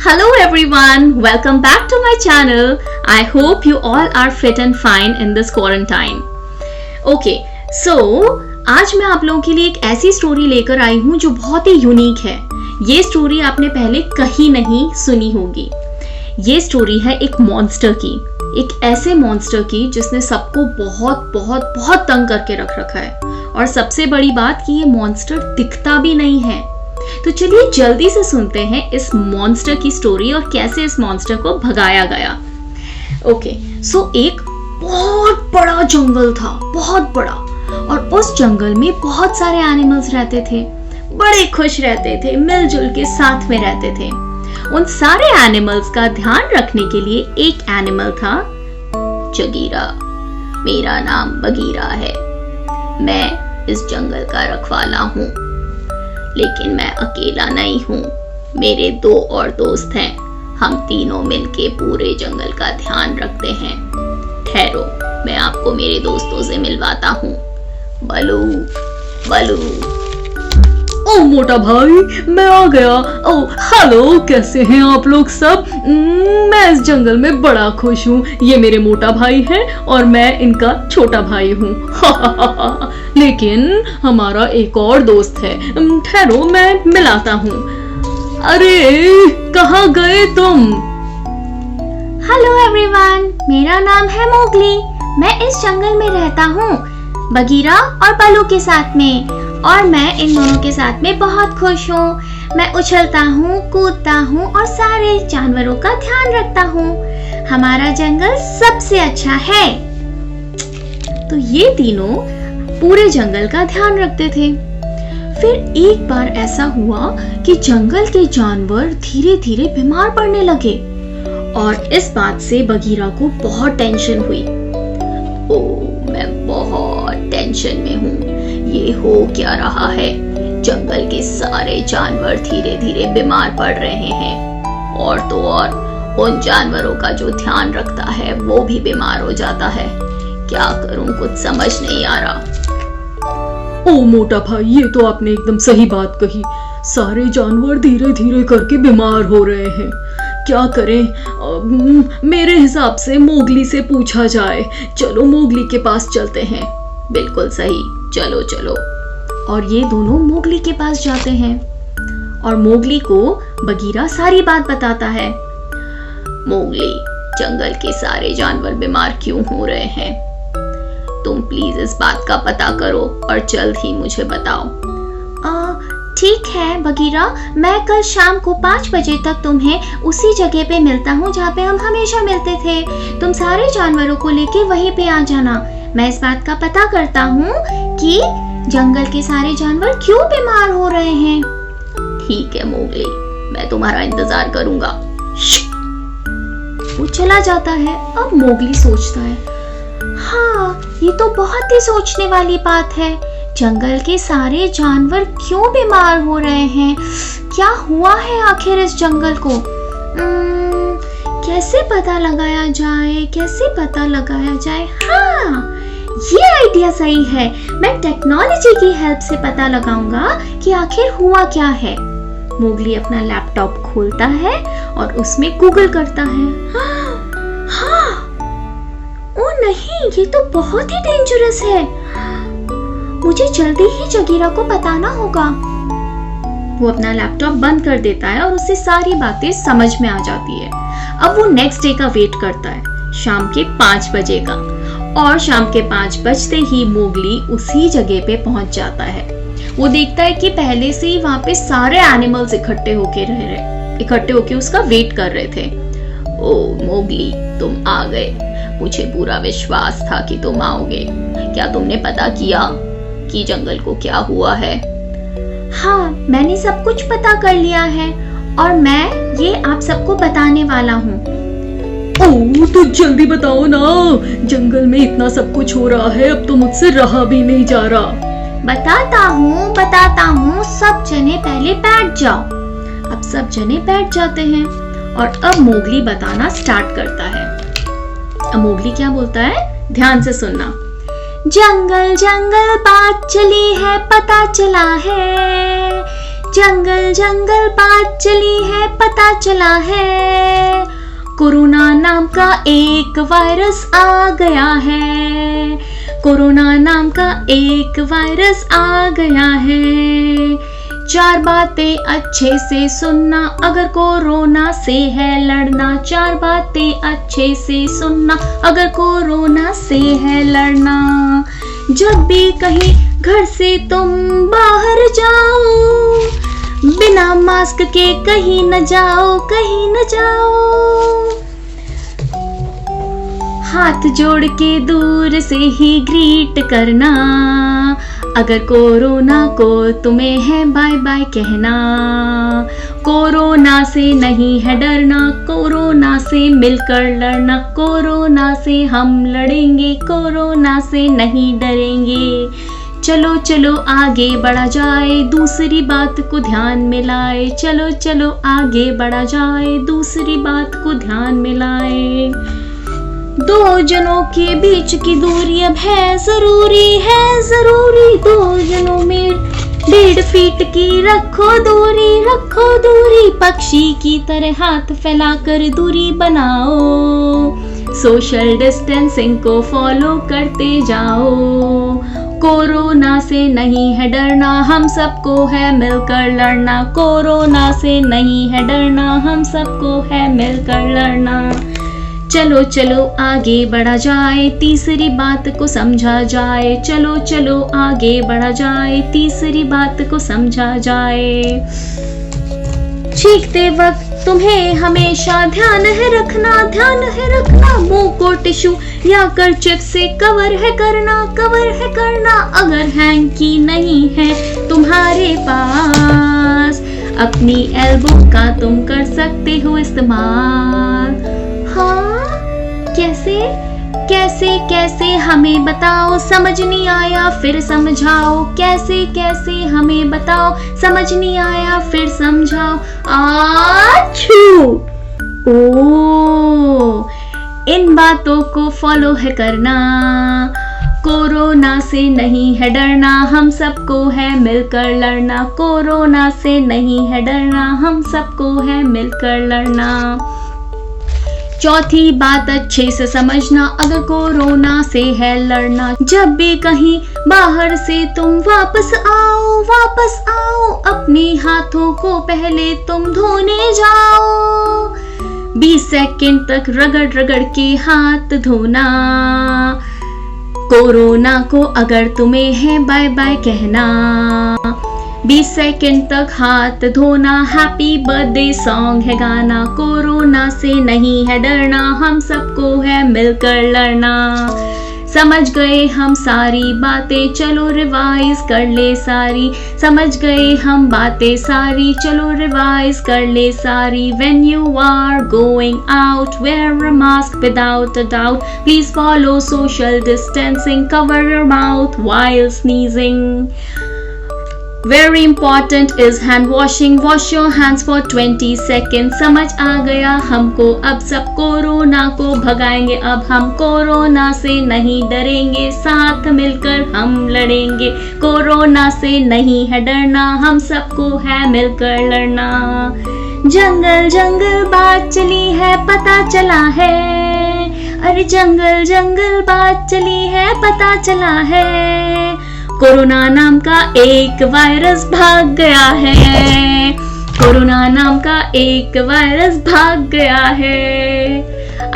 Hello everyone, welcome back to my channel. I hope you all are fit and fine in this quarantine. Okay, so आज मैं आप लोगों के लिए एक ऐसी स्टोरी लेकर आई हूँ जो बहुत ही यूनिक है। ये स्टोरी आपने पहले कहीं नहीं सुनी होगी। ये स्टोरी है एक मॉन्स्टर की, एक ऐसे मॉन्स्टर की जिसने सबको बहुत बहुत बहुत तंग करके रख रखा है। और सबसे बड़ी बात कि ये मॉन्स्टर दिखता भी नहीं है। तो चलिए जल्दी से सुनते हैं इस मॉन्स्टर की स्टोरी और कैसे इस मॉन्स्टर को भगाया गया। ओके, सो एक बहुत बड़ा जंगल था, बहुत बड़ा, और उस जंगल में बहुत सारे एनिमल्स रहते थे, बड़े खुश रहते थे, मिलजुल के साथ में रहते थे। उन सारे एनिमल्स का ध्यान रखने के लिए एक एनिमल था, जगीरा। मेरा नाम बगीरा है, मैं इस जंगल का रखवाला हूँ, लेकिन मैं अकेला नहीं हूँ, मेरे दो और दोस्त हैं। हम तीनों मिलके पूरे जंगल का ध्यान रखते हैं। ठहरो, मैं आपको मेरे दोस्तों से मिलवाता हूँ। बलू, बलू। ओ मोटा भाई, मैं आ गया। ओ हेलो, कैसे हैं आप लोग सब? मैं इस जंगल में बड़ा खुश हूँ। ये मेरे मोटा भाई है और मैं इनका छोटा भाई हूँ। लेकिन हमारा एक और दोस्त है। ठहरो, मैं मिलाता हूँ। अरे कहाँ गए तुम? हेलो एवरीवन, मेरा नाम है मोगली। मैं इस जंगल में रहता हूँ बगीरा और बलू के साथ में, और मैं इन दोनों के साथ में बहुत खुश हूँ। मैं उछलता हूँ, कूदता हूँ और सारे जानवरों का ध्यान रखता हूँ। हमारा जंगल सबसे अच्छा है। तो ये तीनों पूरे जंगल का ध्यान रखते थे। फिर एक बार ऐसा हुआ कि जंगल के जानवर धीरे धीरे बीमार पड़ने लगे, और इस बात से बगीरा को बहुत टेंशन हुई। ओह, मैं बहुत टेंशन में हूँ। ये हो क्या रहा है? जंगल के सारे जानवर धीरे धीरे बीमार पड़ रहे हैं, और तो और उन जानवरों का जो ध्यान रखता है वो भी बीमार हो जाता है। क्या करूं, कुछ समझ नहीं आ रहा। ओ मोटा भाई, ये तो आपने एकदम सही बात कही। सारे जानवर धीरे धीरे करके बीमार हो रहे हैं। क्या करें? मेरे हिसाब से मोगली से पूछा जाए। चलो मोगली के पास चलते हैं। बिल्कुल सही, चलो चलो। और ये दोनों मोगली के पास जाते हैं, और मोगली को बगीरा सारी बात बताता है। मोगली, जंगल के सारे जानवर बीमार क्यों हो रहे हैं? तुम प्लीज इस बात का पता करो और जल्द ही मुझे बताओ। ठीक है बगीरा, मैं कल शाम को 5 बजे तक तुम्हें उसी जगह पे मिलता हूँ जहाँ पे हम हमेशा मिलते थे। तुम सारे जानवरों को लेके वहीं पे आ जाना। मैं इस बात का पता करता हूँ कि जंगल के सारे जानवर क्यों बीमार हो रहे हैं। ठीक है मोगली, मैं तुम्हारा इंतजार करूंगा। वो चला जाता है। अब मोगली सोचता है, हाँ, ये तो बहुत ही सोचने वाली बात है। जंगल के सारे जानवर क्यों बीमार हो रहे हैं? क्या हुआ है आखिर इस जंगल को? कैसे पता लगाया जाए, कैसे पता लगाया जाए? हाँ, ये आइडिया सही है। मैं टेक्नोलॉजी की हेल्प से पता लगाऊंगा कि आखिर हुआ क्या है। मोगली अपना लैपटॉप खोलता है और उसमें गूगल करता है। हाँ, ओ नहीं, ये तो बहुत ही डेंजरस है। मुझे जल्दी ही जगीरा को बताना होगा। वो अपना लैपटॉप बंद कर देता है और उससे सारी बातें समझ में आ जाती है। अब वो नेक्स्ट डे का वेट करता है, शाम के 5 बजे का, और शाम के 5 बजते ही मोगली उसी जगह पे पहुंच जाता है। वो देखता है कि पहले से ही वहां पे सारे एनिमल्स इकट्ठे होके उसका वेट कर रहे थे। ओ मोगली, तुम आ गए। मुझे पूरा विश्वास था कि तुम आओगे। क्या तुमने पता किया कि जंगल को क्या हुआ है? हाँ, मैंने सब कुछ पता कर लिया है, और मैं ये आप सबको बताने वाला हूँ। ओह, तो जल्दी बताओ ना। जंगल में इतना सब कुछ हो रहा है, अब तो मुझसे रहा भी नहीं जा रहा। बताता हूँ। सब जने पहले बैठ जाओ। अब सब जने बैठ जाते हैं, और अब मोगली बताना स्टार्ट करता है। अब मोगली क्या बोलता है, ध्यान से सुनना। जंगल जंगल बात चली है, पता चला है जंगल जंगल बात चली है, पता चला है कोरोना नाम का एक वायरस आ गया है। कोरोना नाम का एक वायरस आ गया है। 4 बातें अच्छे से सुनना, अगर कोरोना से है लड़ना। 4 बातें अच्छे से सुनना, अगर कोरोना से है लड़ना। जब भी कहीं घर से तुम बाहर जाओ, बिना मास्क के कहीं न जाओ, कहीं न जाओ। हाथ जोड़ के दूर से ही ग्रीट करना, अगर कोरोना को तुम्हें है बाय बाय कहना। कोरोना से नहीं है डरना, कोरोना से मिलकर लड़ना। कोरोना से हम लड़ेंगे, कोरोना से नहीं डरेंगे। चलो चलो आगे बढ़ा जाए, दूसरी बात को ध्यान में लाए। चलो चलो आगे बढ़ा जाए, दूसरी बात को ध्यान में लाए। 2 जनों के बीच की दूरी अब है जरूरी, है जरूरी। 2 जनों में 1.5 फीट की रखो दूरी, रखो दूरी। पक्षी की तरह हाथ फैलाकर दूरी बनाओ। सोशल डिस्टेंसिंग को फॉलो करते जाओ। कोरोना से नहीं है डरना, हम सबको है मिलकर लड़ना। कोरोना से नहीं है डरना, हम सबको है मिलकर लड़ना। चलो चलो आगे बढ़ा जाए, तीसरी बात को समझा जाए। चलो चलो आगे बढ़ा जाए, तीसरी बात को समझा जाए। छींकते वक्त तुम्हें हमेशा ध्यान है रखना, ध्यान है रखना। मुंह को टिश्यू या कर्चिफ से कवर है करना, कवर है करना। अगर हैंकी नहीं है तुम्हारे पास, अपनी एल्बो का तुम कर सकते हो इस्तेमाल। हाँ कैसे कैसे कैसे हमें बताओ, समझ नहीं आया फिर समझाओ। कैसे कैसे हमें बताओ, समझ नहीं आया फिर समझाओ। आछू ओ, इन बातों को फॉलो है करना। कोरोना से नहीं है डरना, हम सबको है मिलकर लड़ना। कोरोना से नहीं है डरना, हम सबको है मिलकर लड़ना। चौथी बात अच्छे से समझना, अगर कोरोना से है लड़ना। जब भी कहीं बाहर से तुम वापस आओ, वापस आओ। अपने हाथों को पहले तुम धोने जाओ। 20 सेकंड तक रगड़ रगड़ के हाथ धोना। कोरोना को अगर तुम्हें है बाय बाय कहना। 20 सेकंड तक हाथ धोना। हैप्पी बर्थडे सॉन्ग है गाना। कोरोना से नहीं है डरना, हम सबको है मिलकर लड़ना। समझ गए हम सारी बातें, चलो रिवाइज कर ले सारी। समझ गए हम बातें सारी, चलो रिवाइज कर ले सारी। When you are going out, wear a mask without a doubt. Please follow social distancing, cover your mouth while sneezing. Very important is hand washing. Wash your hands for 20 seconds. समझ आ गया हमको, अब सब corona को भगाएंगे। अब हम corona से नहीं डरेंगे, साथ मिलकर हम लड़ेंगे। कोरोना से नहीं है डरना, हम सबको है मिलकर लड़ना। जंगल जंगल बात चली है, पता चला है। अरे जंगल जंगल बात चली है, पता चला है। कोरोना नाम का एक वायरस भाग गया है। कोरोना नाम का एक वायरस भाग गया है।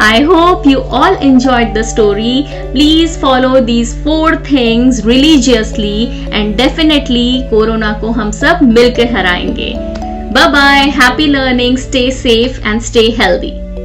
I hope you all enjoyed the story. Please follow these 4 things religiously and definitely corona को हम सब मिलकर हराएंगे। Bye bye. Happy learning. Stay safe and stay healthy.